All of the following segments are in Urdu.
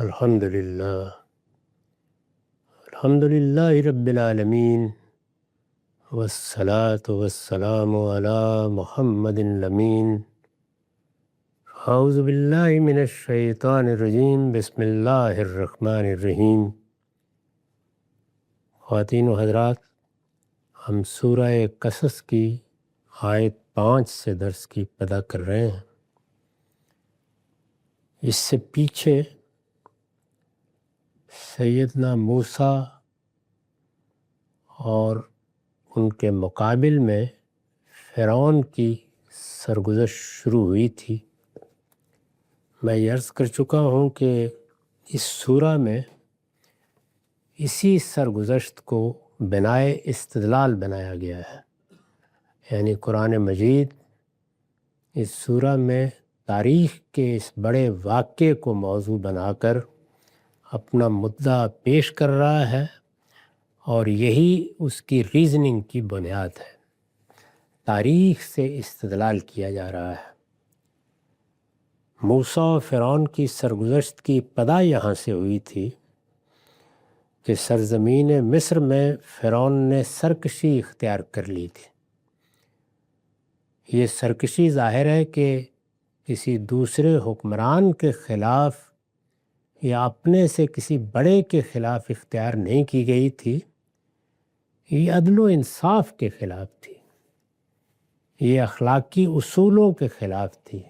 الحمدللہ الحمدللہ رب العالمین والصلاة والسلام علی محمد الامین۔ اعوذ باللہ من الشیطان الرجیم، بسم اللہ الرحمن الرحیم۔ خواتین و حضرات، ہم سورہ قصص کی آیت 5 سے درس کی ابتدا کر رہے ہیں۔ اس سے پیچھے سیدنا موسیٰ اور ان کے مقابل میں فرعون کی سرگزشت شروع ہوئی تھی۔ میں یہ عرض کر چکا ہوں کہ اس سورہ میں اسی سرگزشت کو بنائے استدلال بنایا گیا ہے، یعنی قرآن مجید اس سورہ میں تاریخ کے اس بڑے واقعے کو موضوع بنا کر اپنا مدعا پیش کر رہا ہے، اور یہی اس کی ریزننگ کی بنیاد ہے۔ تاریخ سے استدلال کیا جا رہا ہے۔ موسیٰ و فرعون کی سرگزشت کی ابتدا یہاں سے ہوئی تھی کہ سرزمین مصر میں فرعون نے سرکشی اختیار کر لی تھی۔ یہ سرکشی ظاہر ہے کہ کسی دوسرے حکمران کے خلاف یا اپنے سے کسی بڑے کے خلاف اختیار نہیں کی گئی تھی، یہ عدل و انصاف کے خلاف تھی، یہ اخلاقی اصولوں کے خلاف تھی،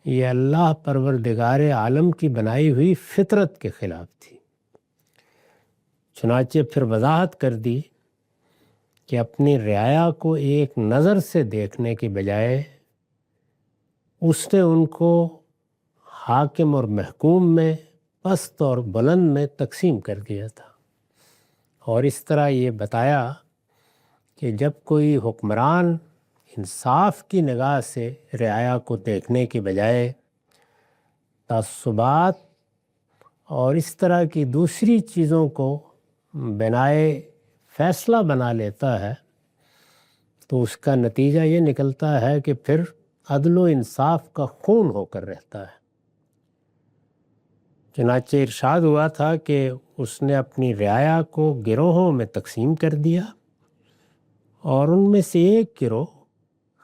یہ اللہ پروردگار عالم کی بنائی ہوئی فطرت کے خلاف تھی۔ چنانچہ پھر وضاحت کر دی کہ اپنی رعایا کو ایک نظر سے دیکھنے کے بجائے اس نے ان کو حاکم اور محکوم میں، پست اور بلند میں تقسیم کر دیا تھا، اور اس طرح یہ بتایا کہ جب کوئی حکمران انصاف کی نگاہ سے رعایا کو دیکھنے کے بجائے تعصبات اور اس طرح کی دوسری چیزوں کو بنائے فیصلہ بنا لیتا ہے، تو اس کا نتیجہ یہ نکلتا ہے کہ پھر عدل و انصاف کا خون ہو کر رہتا ہے۔ چنانچہ ارشاد ہوا تھا کہ اس نے اپنی رعایا کو گروہوں میں تقسیم کر دیا، اور ان میں سے ایک گروہ،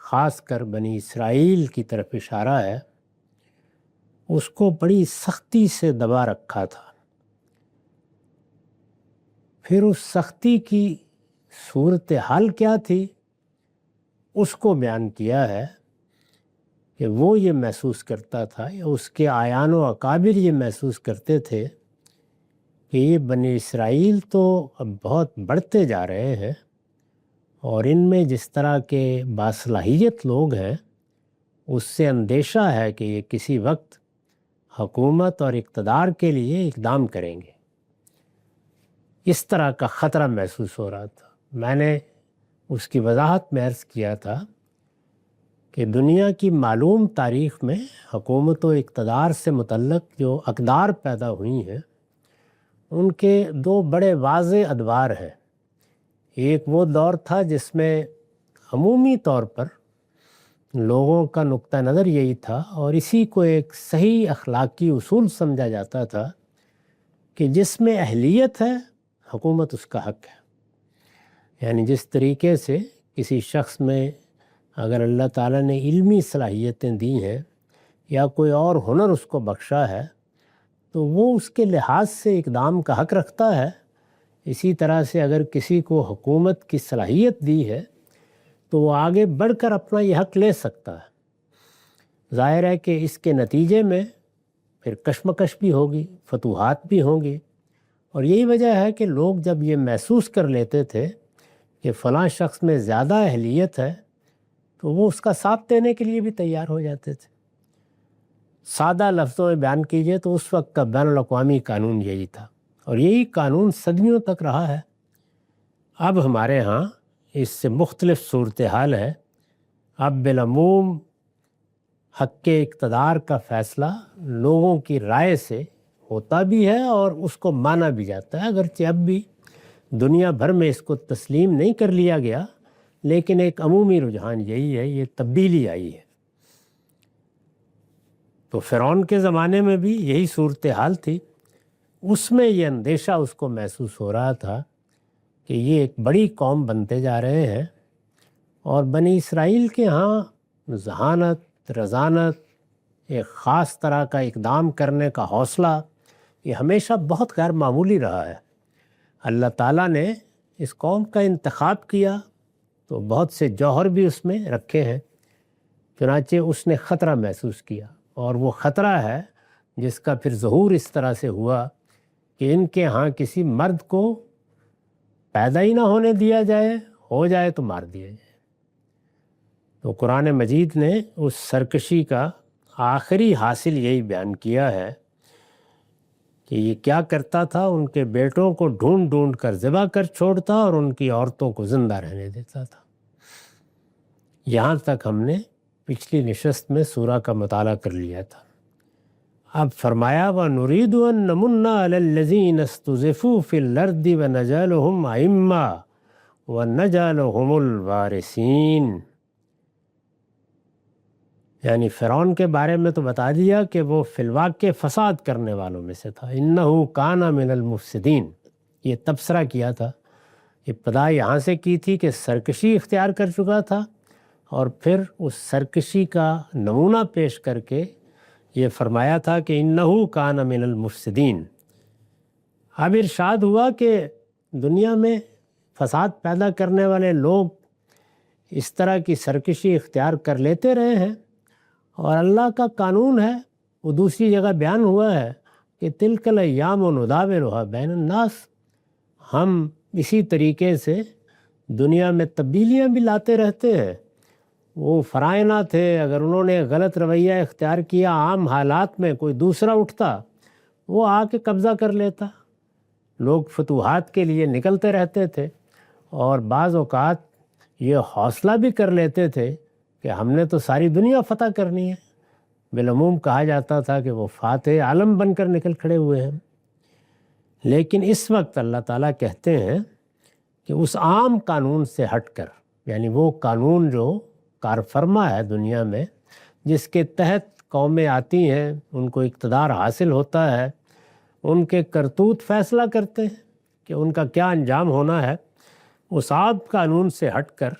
خاص کر بنی اسرائیل کی طرف اشارہ ہے، اس کو بڑی سختی سے دبا رکھا تھا۔ پھر اس سختی کی صورتحال کیا تھی اس کو بیان کیا ہے کہ وہ یہ محسوس کرتا تھا، یا اس کے اعیان و اکابر یہ محسوس کرتے تھے کہ یہ بنی اسرائیل تو اب بہت بڑھتے جا رہے ہیں، اور ان میں جس طرح کے باصلاحیت لوگ ہیں اس سے اندیشہ ہے کہ یہ کسی وقت حکومت اور اقتدار کے لیے اقدام کریں گے۔ اس طرح کا خطرہ محسوس ہو رہا تھا۔ میں نے اس کی وضاحت میں عرض کیا تھا کہ دنیا کی معلوم تاریخ میں حکومت و اقتدار سے متعلق جو اقدار پیدا ہوئی ہیں، ان کے دو بڑے واضح ادوار ہیں۔ ایک وہ دور تھا جس میں عمومی طور پر لوگوں کا نقطہ نظر یہی تھا، اور اسی کو ایک صحیح اخلاقی اصول سمجھا جاتا تھا کہ جس میں اہلیت ہے حکومت اس کا حق ہے۔ یعنی جس طریقے سے کسی شخص میں اگر اللہ تعالیٰ نے علمی صلاحیتیں دی ہیں یا کوئی اور ہنر اس کو بخشا ہے، تو وہ اس کے لحاظ سے اقدام کا حق رکھتا ہے۔ اسی طرح سے اگر کسی کو حکومت کی صلاحیت دی ہے تو وہ آگے بڑھ کر اپنا یہ حق لے سکتا ہے۔ ظاہر ہے کہ اس کے نتیجے میں پھر کشمکش بھی ہوگی، فتوحات بھی ہوں گی، اور یہی وجہ ہے کہ لوگ جب یہ محسوس کر لیتے تھے کہ فلاں شخص میں زیادہ اہلیت ہے تو وہ اس کا ساتھ دینے کے لیے بھی تیار ہو جاتے تھے۔ سادہ لفظوں میں بیان کیجئے تو اس وقت کا بین الاقوامی قانون یہی تھا، اور یہی قانون صدیوں تک رہا ہے۔ اب ہمارے ہاں اس سے مختلف صورتحال ہے۔ اب بالعموم حق اقتدار کا فیصلہ لوگوں کی رائے سے ہوتا بھی ہے اور اس کو مانا بھی جاتا ہے، اگرچہ اب بھی دنیا بھر میں اس کو تسلیم نہیں کر لیا گیا، لیکن ایک عمومی رجحان یہی ہے، یہ تبدیلی آئی ہے۔ تو فرعون کے زمانے میں بھی یہی صورتحال تھی. اس میں یہ اندیشہ اس کو محسوس ہو رہا تھا کہ یہ ایک بڑی قوم بنتے جا رہے ہیں، اور بنی اسرائیل کے ہاں ذہانت، رزانت، ایک خاص طرح کا اقدام کرنے کا حوصلہ، یہ ہمیشہ بہت غیر معمولی رہا ہے. اللہ تعالیٰ نے اس قوم کا انتخاب کیا تو بہت سے جوہر بھی اس میں رکھے ہیں. چنانچہ اس نے خطرہ محسوس کیا، اور وہ خطرہ ہے جس کا پھر ظہور اس طرح سے ہوا کہ ان کے ہاں کسی مرد کو پیدا ہی نہ ہونے دیا جائے، ہو جائے تو مار دیا جائے. تو قرآن مجید نے اس سرکشی کا آخری حاصل یہی بیان کیا ہے کہ یہ کیا کرتا تھا، ان کے بیٹوں کو ڈھونڈ ڈھونڈ کر ذبح کر چھوڑتا اور ان کی عورتوں کو زندہ رہنے دیتا تھا. یہاں تک ہم نے پچھلی نشست میں سورہ کا مطالعہ کر لیا تھا. اب فرمایا وَنُرِيدُ أَن نَّمُنَّ عَلَى الَّذِينَ اسْتُضْعِفُوا فِي الْأَرْضِ وَنَجْعَلَهُمْ أَئِمَّةً وَنَجْعَلَهُمُ الْوَارِثِينَ. یعنی فرعون کے بارے میں تو بتا دیا کہ وہ فی الواقع فساد کرنے والوں میں سے تھا. إِنَّهُ كَانَ مِنَ الْمُفْسِدِينَ. یہ تبصرہ کیا تھا، ابتدا یہاں سے کی تھی کہ سرکشی اختیار کر چکا تھا، اور پھر اس سرکشی کا نمونہ پیش کر کے یہ فرمایا تھا کہ انہو کان من المفسدین. اب ارشاد ہوا کہ دنیا میں فساد پیدا کرنے والے لوگ اس طرح کی سرکشی اختیار کر لیتے رہے ہیں، اور اللہ کا قانون ہے، وہ دوسری جگہ بیان ہوا ہے کہ تلک الایام نداولها بین الناس. ہم اسی طریقے سے دنیا میں تبدیلیاں بھی لاتے رہتے ہیں. وہ فرائض تھے، اگر انہوں نے غلط رویہ اختیار کیا، عام حالات میں کوئی دوسرا اٹھتا وہ آ کے قبضہ کر لیتا. لوگ فتوحات کے لیے نکلتے رہتے تھے، اور بعض اوقات یہ حوصلہ بھی کر لیتے تھے کہ ہم نے تو ساری دنیا فتح کرنی ہے. بالعموم کہا جاتا تھا کہ وہ فاتح عالم بن کر نکل کھڑے ہوئے ہیں. لیکن اس وقت اللہ تعالیٰ کہتے ہیں کہ اس عام قانون سے ہٹ کر، یعنی وہ قانون جو کار فرما ہے دنیا میں، جس کے تحت قومیں آتی ہیں، ان کو اقتدار حاصل ہوتا ہے، ان کے کرتوت فیصلہ کرتے ہیں کہ ان کا کیا انجام ہونا ہے، اس عام قانون سے ہٹ کر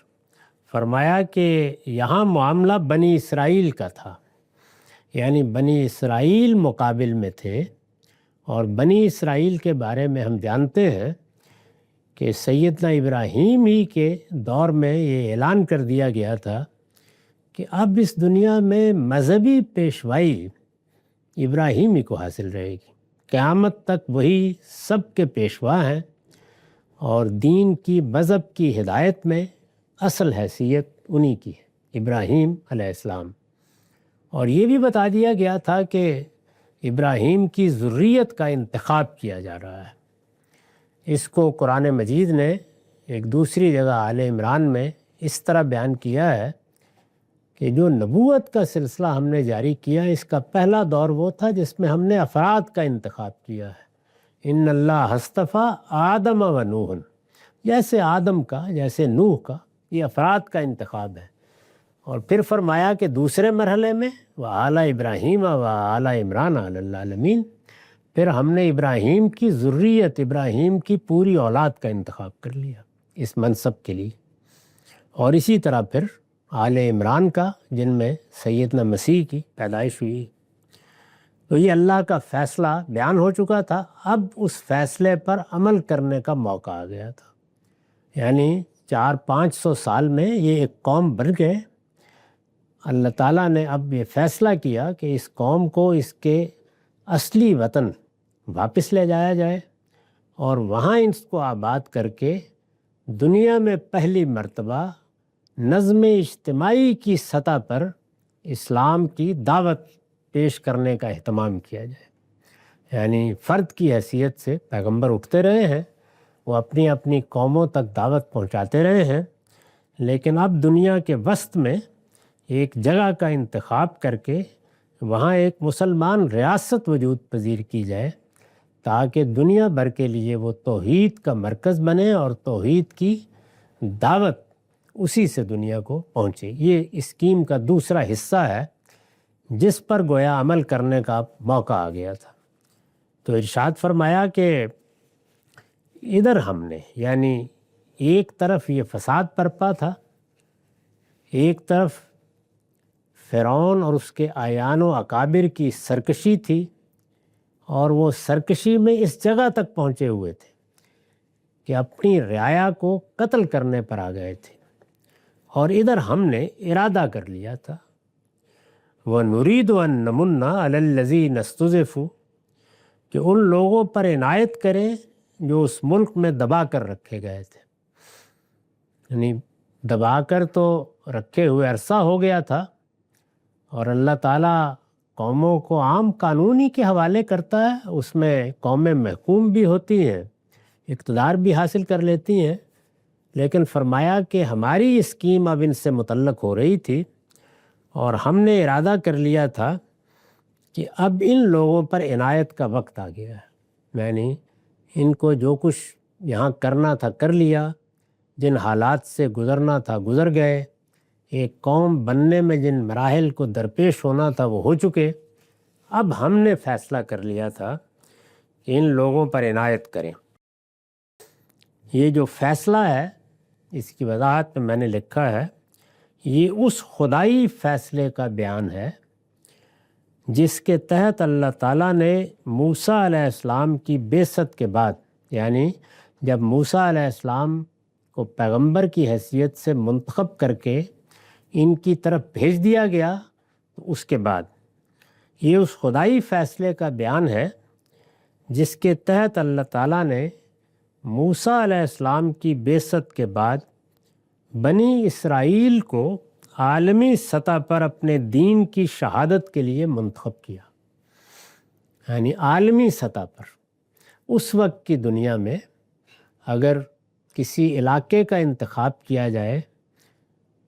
فرمایا کہ یہاں معاملہ بنی اسرائیل کا تھا. یعنی بنی اسرائیل مقابل میں تھے، اور بنی اسرائیل کے بارے میں ہم جانتے ہیں کہ سیدنا ابراہیم ہی کے دور میں یہ اعلان کر دیا گیا تھا کہ اب اس دنیا میں مذہبی پیشوائی ابراہیم ہی کو حاصل رہے گی. قیامت تک وہی سب کے پیشوا ہیں، اور دین کی، مذہب کی ہدایت میں اصل حیثیت انہی کی ہے، ابراہیم علیہ السلام. اور یہ بھی بتا دیا گیا تھا کہ ابراہیم کی ذریت کا انتخاب کیا جا رہا ہے. اس کو قرآن مجید نے ایک دوسری جگہ آل عمران میں اس طرح بیان کیا ہے کہ جو نبوت کا سلسلہ ہم نے جاری کیا، اس کا پہلا دور وہ تھا جس میں ہم نے افراد کا انتخاب کیا ہے. ان اللہ اصطفیٰ آدم و نوح، جیسے آدم کا، جیسے نوح کا، یہ افراد کا انتخاب ہے. اور پھر فرمایا کہ دوسرے مرحلے میں وَآلَ ابراہیم وَآلَ عمران علی العالمین، پھر ہم نے ابراہیم کی ذریت، ابراہیم کی پوری اولاد کا انتخاب کر لیا اس منصب کے لیے. اور اسی طرح پھر آل عمران کا، جن میں سیدنا مسیح کی پیدائش ہوئی. تو یہ اللہ کا فیصلہ بیان ہو چکا تھا. اب اس فیصلے پر عمل کرنے کا موقع آ گیا تھا. یعنی 400-500 سال میں یہ ایک قوم بن گئے. اللہ تعالیٰ نے اب یہ فیصلہ کیا کہ اس قوم کو اس کے اصلی وطن واپس لے جایا جائے، اور وہاں اس کو آباد کر کے دنیا میں پہلی مرتبہ نظم اجتماعی کی سطح پر اسلام کی دعوت پیش کرنے کا اہتمام کیا جائے. یعنی فرد کی حیثیت سے پیغمبر اٹھتے رہے ہیں، وہ اپنی اپنی قوموں تک دعوت پہنچاتے رہے ہیں، لیکن اب دنیا کے وسط میں ایک جگہ کا انتخاب کر کے وہاں ایک مسلمان ریاست وجود پذیر کی جائے، تاکہ دنیا بھر کے لیے وہ توحید کا مرکز بنے اور توحید کی دعوت اسی سے دنیا کو پہنچے. یہ اسکیم کا دوسرا حصہ ہے جس پر گویا عمل کرنے کا موقع آ گیا تھا۔ تو ارشاد فرمایا کہ ادھر ہم نے، یعنی ایک طرف یہ فساد برپا تھا، ایک طرف فرعون اور اس کے اعیان و اکابر کی سرکشی تھی، اور وہ سرکشی میں اس جگہ تک پہنچے ہوئے تھے کہ اپنی رعایا کو قتل کرنے پر آ گئے تھے، اور ادھر ہم نے ارادہ کر لیا تھا وَنُرِيدُ أَن نَّمُنَّ عَلَى الَّذِينَ اسْتُضْعِفُوا، کہ ان لوگوں پر عنایت کریں جو اس ملک میں دبا کر رکھے گئے تھے۔ یعنی دبا کر تو رکھے ہوئے عرصہ ہو گیا تھا، اور اللہ تعالیٰ قوموں کو عام قانونی کے حوالے کرتا ہے، اس میں قومیں محکوم بھی ہوتی ہیں، اقتدار بھی حاصل کر لیتی ہیں، لیکن فرمایا کہ ہماری اسکیم اب ان سے متعلق ہو رہی تھی، اور ہم نے ارادہ کر لیا تھا کہ اب ان لوگوں پر عنایت کا وقت آ گیا ہے، یعنی ان کو جو کچھ یہاں کرنا تھا کر لیا، جن حالات سے گزرنا تھا گزر گئے، ایک قوم بننے میں جن مراحل کو درپیش ہونا تھا وہ ہو چکے۔ اب ہم نے فیصلہ کر لیا تھا کہ ان لوگوں پر عنایت کریں۔ یہ جو فیصلہ ہے، اس کی وضاحت میں نے لکھا ہے، یہ اس خدائی فیصلے کا بیان ہے جس کے تحت اللہ تعالیٰ نے موسیٰ علیہ السلام کی بعثت کے بعد، یعنی جب موسیٰ علیہ السلام کو پیغمبر کی حیثیت سے منتخب کر کے ان کی طرف بھیج دیا گیا، تو اس کے بعد یہ اس خدائی فیصلے کا بیان ہے جس کے تحت اللہ تعالیٰ نے موسیٰ علیہ السلام کی بعثت کے بعد بنی اسرائیل کو عالمی سطح پر اپنے دین کی شہادت کے لیے منتخب کیا۔ یعنی عالمی سطح پر اس وقت کی دنیا میں اگر کسی علاقے کا انتخاب کیا جائے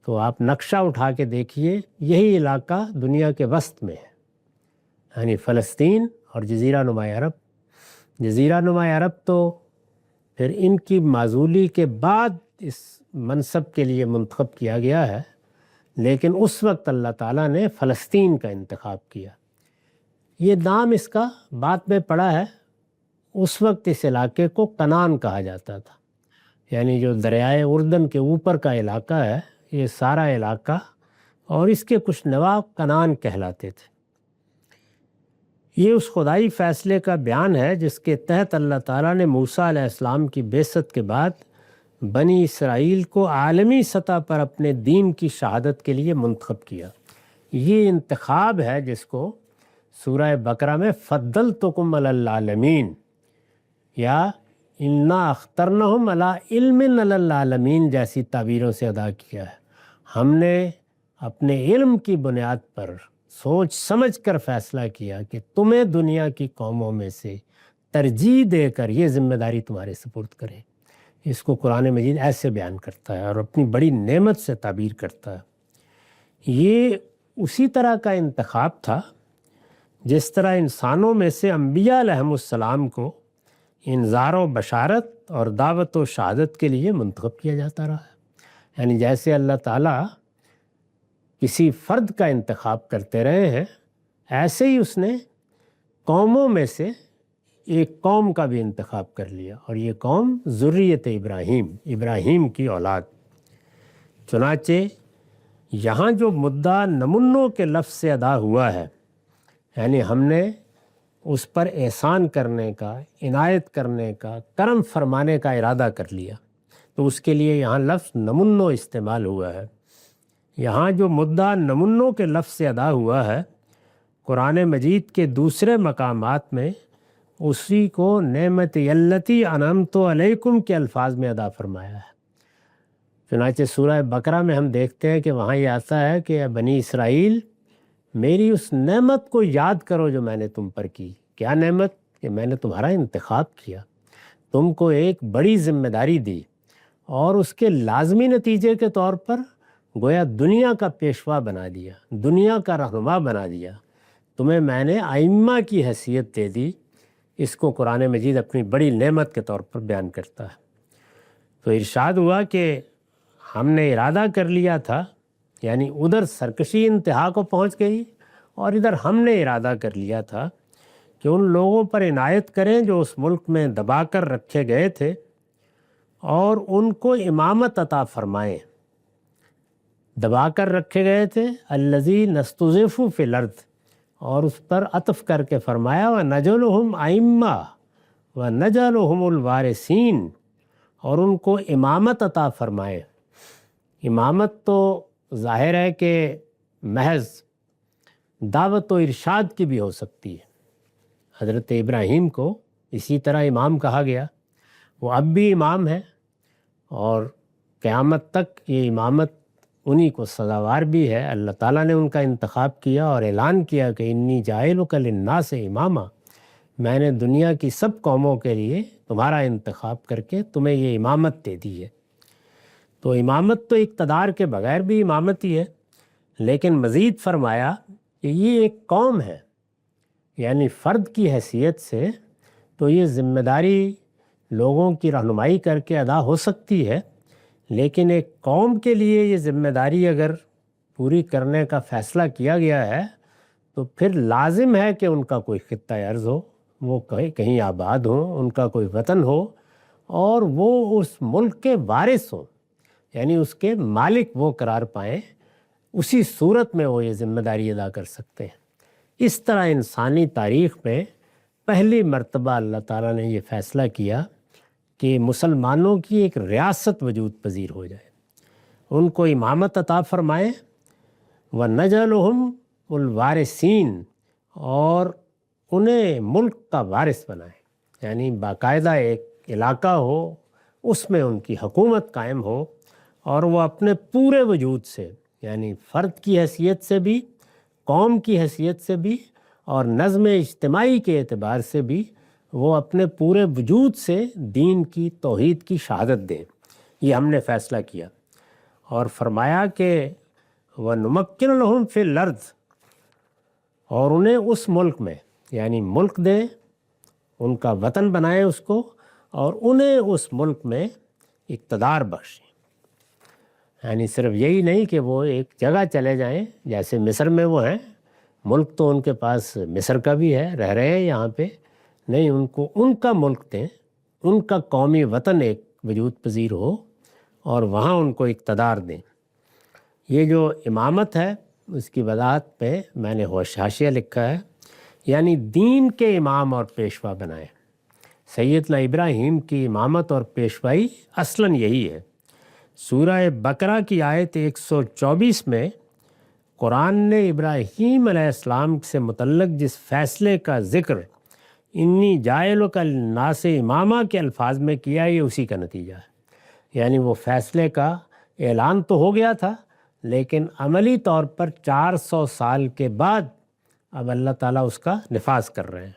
تو آپ نقشہ اٹھا کے دیکھیے، یہی علاقہ دنیا کے وسط میں ہے، یعنی فلسطین اور جزیرہ نما عرب۔ جزیرہ نما عرب تو پھر ان کی معزولی کے بعد اس منصب کے لیے منتخب کیا گیا ہے، لیکن اس وقت اللہ تعالیٰ نے فلسطین کا انتخاب کیا۔ یہ نام اس کا بعد میں پڑا ہے، اس وقت اس علاقے کو کنعان کہا جاتا تھا، یعنی جو دریائے اردن کے اوپر کا علاقہ ہے، یہ سارا علاقہ اور اس کے کچھ نواح کنعان کہلاتے تھے۔ یہ اس خدائی فیصلے کا بیان ہے جس کے تحت اللہ تعالیٰ نے موسیٰ علیہ السلام کی بعثت کے بعد بنی اسرائیل کو عالمی سطح پر اپنے دین کی شہادت کے لیے منتخب کیا۔ یہ انتخاب ہے جس کو سورہ بقرہ میں فضلتکم علی العالمین یا انا اخترنہم علی علم علی العالمین جیسی تعبیروں سے ادا کیا ہے۔ ہم نے اپنے علم کی بنیاد پر سوچ سمجھ کر فیصلہ کیا کہ تمہیں دنیا کی قوموں میں سے ترجیح دے کر یہ ذمہ داری تمہارے سپرد کریں۔ اس کو قرآن مجید ایسے بیان کرتا ہے اور اپنی بڑی نعمت سے تعبیر کرتا ہے۔ یہ اسی طرح کا انتخاب تھا جس طرح انسانوں میں سے انبیاء علیہم السلام کو انذار و بشارت اور دعوت و شہادت کے لیے منتخب کیا جاتا رہا ہے۔ یعنی جیسے اللہ تعالیٰ کسی فرد کا انتخاب کرتے رہے ہیں، ایسے ہی اس نے قوموں میں سے ایک قوم کا بھی انتخاب کر لیا، اور یہ قوم ذریت ابراہیم کی اولاد۔ چنانچہ یہاں جو مدعا نمنوں کے لفظ سے ادا ہوا ہے، یعنی ہم نے اس پر احسان کرنے کا، عنایت کرنے کا، کرم فرمانے کا ارادہ کر لیا، تو اس کے لیے یہاں لفظ نمنو استعمال ہوا ہے۔ یہاں جو مدعا نمنوں کے لفظ سے ادا ہوا ہے، قرآن مجید کے دوسرے مقامات میں اسی کو نعمت التی انعمت علیکم کے الفاظ میں ادا فرمایا ہے۔ چنانچہ سورہ بقرہ میں ہم دیکھتے ہیں کہ وہاں یہ آتا ہے کہ اے بنی اسرائیل، میری اس نعمت کو یاد کرو جو میں نے تم پر کی۔ کیا نعمت؟ کہ میں نے تمہارا انتخاب کیا، تم کو ایک بڑی ذمہ داری دی، اور اس کے لازمی نتیجے کے طور پر گویا دنیا کا پیشوا بنا دیا، دنیا کا رہنما بنا دیا، تمہیں میں نے ائمہ کی حیثیت دے دی۔ اس کو قرآن مجید اپنی بڑی نعمت کے طور پر بیان کرتا ہے۔ تو ارشاد ہوا کہ ہم نے ارادہ کر لیا تھا، یعنی ادھر سرکشی انتہا کو پہنچ گئی، اور ادھر ہم نے ارادہ کر لیا تھا کہ ان لوگوں پر عنایت کریں جو اس ملک میں دبا کر رکھے گئے تھے اور ان کو امامت عطا فرمائیں۔ دبا کر رکھے گئے تھے الذی نستضعف فی الارض، اور اس پر عطف کر کے فرمایا وَنَجْعَلُهُمْ أَئِمَّةً وَنَجْعَلُهُمُ الْوَارِثِينَ، اور ان کو امامت عطا فرمائے۔ امامت تو ظاہر ہے کہ محض دعوت و ارشاد کی بھی ہو سکتی ہے۔ حضرت ابراہیم کو اسی طرح امام کہا گیا، وہ اب بھی امام ہے اور قیامت تک یہ امامت انہی کو سزاوار بھی ہے۔ اللہ تعالیٰ نے ان کا انتخاب کیا اور اعلان کیا کہ انی جاعلک للناس اماما، میں نے دنیا کی سب قوموں کے لیے تمہارا انتخاب کر کے تمہیں یہ امامت دے دی ہے۔ تو امامت تو اقتدار کے بغیر بھی امامت ہی ہے، لیکن مزید فرمایا کہ یہ ایک قوم ہے، یعنی فرد کی حیثیت سے تو یہ ذمہ داری لوگوں کی رہنمائی کر کے ادا ہو سکتی ہے، لیکن ایک قوم کے لیے یہ ذمہ داری اگر پوری کرنے کا فیصلہ کیا گیا ہے تو پھر لازم ہے کہ ان کا کوئی خطہ ارض ہو، وہ کہیں آباد ہوں، ان کا کوئی وطن ہو اور وہ اس ملک کے وارث ہوں، یعنی اس کے مالک وہ قرار پائیں، اسی صورت میں وہ یہ ذمہ داری ادا کر سکتے ہیں۔ اس طرح انسانی تاریخ میں پہلی مرتبہ اللہ تعالیٰ نے یہ فیصلہ کیا کہ مسلمانوں کی ایک ریاست وجود پذیر ہو جائے، ان کو امامت عطا فرمائے، وَنَجْعَلُهُمُ الْوَارِثِينَ، اور انہیں ملک کا وارث بنائے، یعنی باقاعدہ ایک علاقہ ہو، اس میں ان کی حکومت قائم ہو اور وہ اپنے پورے وجود سے، یعنی فرد کی حیثیت سے بھی، قوم کی حیثیت سے بھی اور نظم اجتماعی کے اعتبار سے بھی وہ اپنے پورے وجود سے دین کی، توحید کی شہادت دیں۔ یہ ہم نے فیصلہ کیا اور فرمایا کہ وَنُمَكِّنَ لَهُمْ فِي الْأَرْضِ، اور انہیں اس ملک میں، یعنی ملک دیں، ان کا وطن بنائیں اس کو، اور انہیں اس ملک میں اقتدار بخشیں۔ یعنی صرف یہی نہیں کہ وہ ایک جگہ چلے جائیں، جیسے مصر میں وہ ہیں، ملک تو ان کے پاس مصر کا بھی ہے، رہ رہے ہیں یہاں پہ، نہیں، ان کو ان کا ملک دیں، ان کا قومی وطن ایک وجود پذیر ہو اور وہاں ان کو اقتدار دیں۔ یہ جو امامت ہے اس کی وضاحت پہ میں نے حاشیہ لکھا ہے، یعنی دین کے امام اور پیشوا بنائے۔ سیدنا ابراہیم کی امامت اور پیشوائی اصلاً یہی ہے۔ سورہ بقرہ کی آیت 124 میں قرآن نے ابراہیم علیہ السلام سے متعلق جس فیصلے کا ذکر انی جاعلک للناس اماما کے الفاظ میں کیا، یہ اسی کا نتیجہ ہے۔ یعنی وہ فیصلے کا اعلان تو ہو گیا تھا، لیکن عملی طور پر 400 سال کے بعد اب اللہ تعالیٰ اس کا نفاذ کر رہے ہیں۔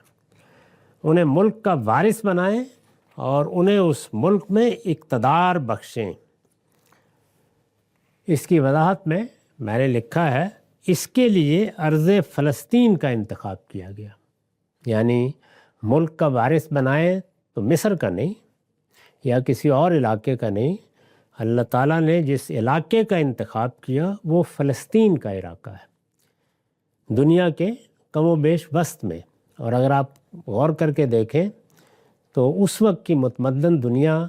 انہیں ملک کا وارث بنائیں اور انہیں اس ملک میں اقتدار بخشیں۔ اس کی وضاحت میں نے لکھا ہے، اس کے لیے ارض فلسطین کا انتخاب کیا گیا، یعنی ملک کا وارث بنائیں تو مصر کا نہیں یا کسی اور علاقے کا نہیں، اللہ تعالیٰ نے جس علاقے کا انتخاب کیا وہ فلسطین کا علاقہ ہے، دنیا کے کم و بیش وسط میں۔ اور اگر آپ غور کر کے دیکھیں تو اس وقت کی متمدن دنیا،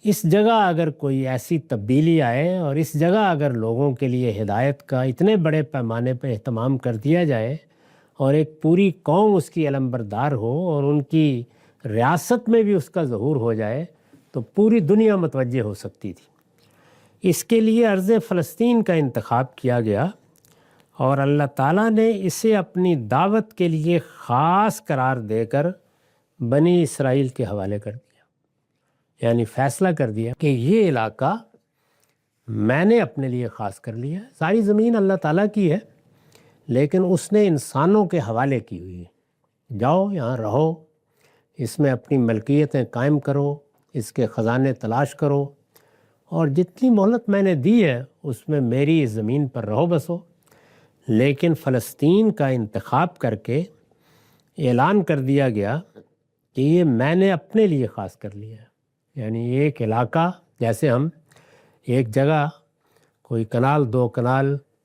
اس جگہ اگر کوئی ایسی تبدیلی آئے اور اس جگہ اگر لوگوں کے لیے ہدایت کا اتنے بڑے پیمانے پہ اہتمام کر دیا جائے اور ایک پوری قوم اس کی علمبردار ہو اور ان کی ریاست میں بھی اس کا ظہور ہو جائے تو پوری دنیا متوجہ ہو سکتی تھی۔ اس کے لیے ارض فلسطین کا انتخاب کیا گیا اور اللہ تعالیٰ نے اسے اپنی دعوت کے لیے خاص قرار دے کر بنی اسرائیل کے حوالے کر دیا، یعنی فیصلہ کر دیا کہ یہ علاقہ میں نے اپنے لیے خاص کر لیا۔ ساری زمین اللہ تعالیٰ کی ہے، لیکن اس نے انسانوں کے حوالے کی ہوئی ہے، جاؤ یہاں رہو، اس میں اپنی ملکیتیں قائم کرو، اس کے خزانے تلاش کرو، اور جتنی مہلت میں نے دی ہے اس میں میری اس زمین پر رہو بسو۔ لیکن فلسطین کا انتخاب کر کے اعلان کر دیا گیا کہ یہ میں نے اپنے لیے خاص کر لیا ہے، یعنی ایک علاقہ، جیسے ہم ایک جگہ کوئی کنال 2 کنال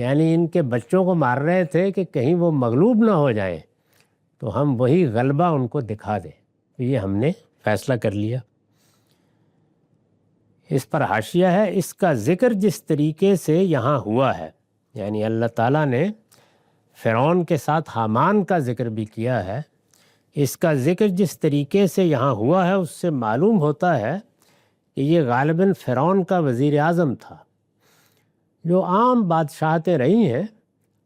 یعنی ان کے بچوں کو مار رہے تھے کہ کہیں وہ مغلوب نہ ہو جائیں تو ہم وہی غلبہ ان کو دکھا دیں. تو یہ ہم نے فیصلہ کر لیا. اس پر حاشیہ ہے، اس کا ذکر جس طریقے سے یہاں ہوا ہے، یعنی اللہ تعالیٰ نے فرعون کے ساتھ حامان کا ذکر بھی کیا ہے، اس کا ذکر جس طریقے سے یہاں ہوا ہے اس سے معلوم ہوتا ہے کہ یہ غالباً فرعون کا وزیر اعظم تھا. جو عام بادشاہتیں رہی ہیں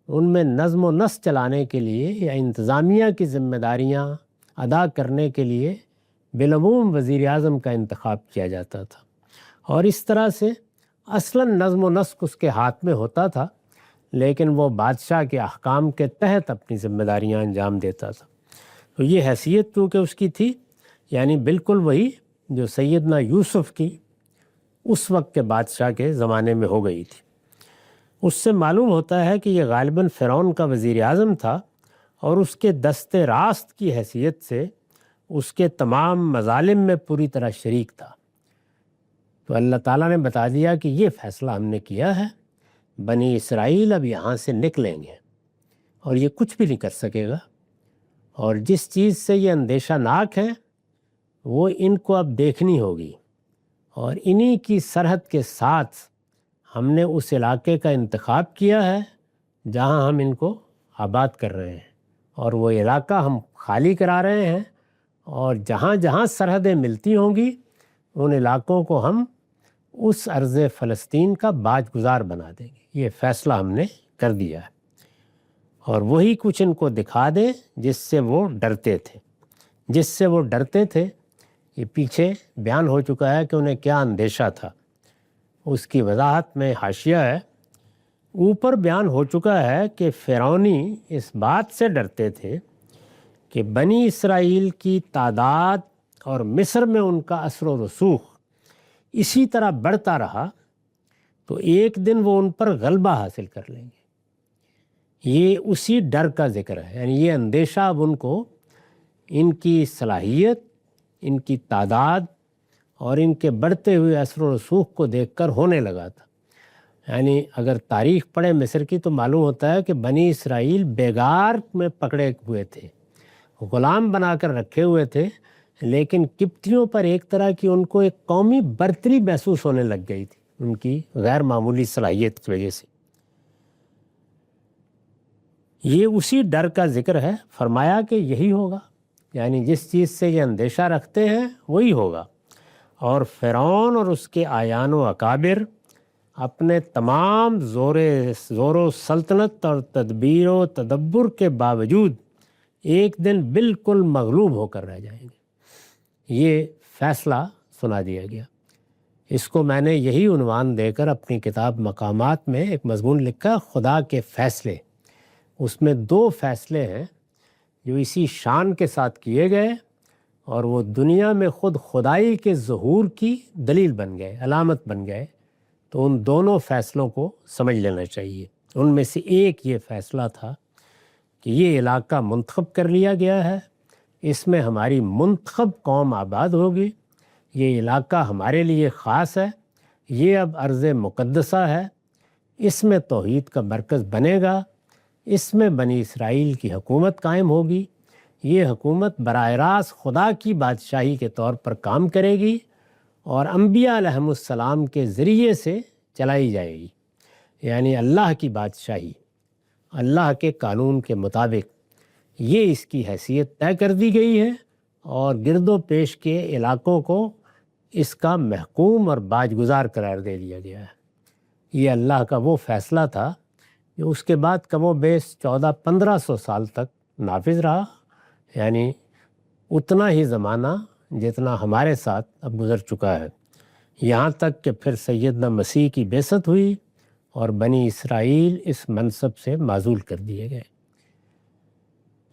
ان میں نظم و نسق چلانے کے لیے یا انتظامیہ کی ذمہ داریاں ادا کرنے کے لیے بالعموم وزیر اعظم کا انتخاب کیا جاتا تھا، اور اس طرح سے اصلاً نظم و نسق اس کے ہاتھ میں ہوتا تھا، لیکن وہ بادشاہ کے احکام کے تحت اپنی ذمہ داریاں انجام دیتا تھا. تو یہ حیثیت چونکہ اس کی تھی، یعنی بالکل وہی جو سیدنا یوسف کی اس وقت کے بادشاہ کے زمانے میں ہو گئی تھی. اس سے معلوم ہوتا ہے کہ یہ غالباً فرعون کا وزیر اعظم تھا اور اس کے دست راست کی حیثیت سے اس کے تمام مظالم میں پوری طرح شریک تھا. تو اللہ تعالیٰ نے بتا دیا کہ یہ فیصلہ ہم نے کیا ہے، بنی اسرائیل اب یہاں سے نکلیں گے اور یہ کچھ بھی نہیں کر سکے گا، اور جس چیز سے یہ اندیشہ ناک ہے وہ ان کو اب دیکھنی ہوگی، اور انہی کی سرحد کے ساتھ ہم نے اس علاقے کا انتخاب کیا ہے جہاں ہم ان کو آباد کر رہے ہیں، اور وہ علاقہ ہم خالی کرا رہے ہیں، اور جہاں جہاں سرحدیں ملتی ہوں گی ان علاقوں کو ہم اس ارض فلسطین کا باج گزار بنا دیں گے. یہ فیصلہ ہم نے کر دیا ہے، اور وہی کچھ ان کو دکھا دیں جس سے وہ ڈرتے تھے. جس سے وہ ڈرتے تھے یہ پیچھے بیان ہو چکا ہے کہ انہیں کیا اندیشہ تھا، اس کی وضاحت میں حاشیہ ہے. اوپر بیان ہو چکا ہے کہ فرعونی اس بات سے ڈرتے تھے کہ بنی اسرائیل کی تعداد اور مصر میں ان کا اثر و رسوخ اسی طرح بڑھتا رہا تو ایک دن وہ ان پر غلبہ حاصل کر لیں گے. یہ اسی ڈر کا ذکر ہے، یعنی یہ اندیشہ اب ان کو ان کی صلاحیت، ان کی تعداد اور ان کے بڑھتے ہوئے اثر و رسوخ کو دیکھ کر ہونے لگا تھا. یعنی اگر تاریخ پڑھے مصر کی تو معلوم ہوتا ہے کہ بنی اسرائیل بیگار میں پکڑے ہوئے تھے، غلام بنا کر رکھے ہوئے تھے، لیکن قبطیوں پر ایک طرح کی ان کو ایک قومی برتری محسوس ہونے لگ گئی تھی ان کی غیر معمولی صلاحیت کی وجہ سے. یہ اسی ڈر کا ذکر ہے. فرمایا کہ یہی ہوگا، یعنی جس چیز سے یہ اندیشہ رکھتے ہیں وہی ہوگا. اور فرعون اور اس کے اعیان و اکابر اپنے تمام زور و سلطنت اور تدبیر و تدبر کے باوجود ایک دن بالکل مغلوب ہو کر رہ جائیں گے. یہ فیصلہ سنا دیا گیا. اس کو میں نے یہی عنوان دے کر اپنی کتاب مقامات میں ایک مضمون لکھا، خدا کے فیصلے. اس میں 2 فیصلے ہیں جو اسی شان کے ساتھ کیے گئے اور وہ دنیا میں خود خدائی کے ظہور کی دلیل بن گئے، علامت بن گئے. تو ان دونوں فیصلوں کو سمجھ لینا چاہیے. ان میں سے ایک یہ فیصلہ تھا کہ یہ علاقہ منتخب کر لیا گیا ہے، اس میں ہماری منتخب قوم آباد ہوگی، یہ علاقہ ہمارے لیے خاص ہے، یہ اب ارض مقدسہ ہے، اس میں توحید کا مرکز بنے گا، اس میں بنی اسرائیل کی حکومت قائم ہوگی، یہ حکومت براہ راست خدا کی بادشاہی کے طور پر کام کرے گی اور انبیاء علیہم السلام کے ذریعے سے چلائی جائے گی. یعنی اللہ کی بادشاہی، اللہ کے قانون کے مطابق یہ اس کی حیثیت طے کر دی گئی ہے، اور گرد و پیش کے علاقوں کو اس کا محکوم اور باج گزار قرار دے دیا گیا ہے. یہ اللہ کا وہ فیصلہ تھا جو اس کے بعد کم و بیش 1400-1500 سال تک نافذ رہا. یعنی اتنا ہی زمانہ جتنا ہمارے ساتھ اب گزر چکا ہے، یہاں تک کہ پھر سیدنا مسیح کی بعثت ہوئی اور بنی اسرائیل اس منصب سے معزول کر دیے گئے.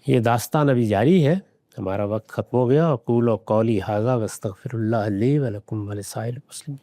یہ داستان ابھی جاری ہے. ہمارا وقت ختم ہو گیا. اقول قولی ھذا واستغفر اللہ لی ولکم ولسائر المسلمین.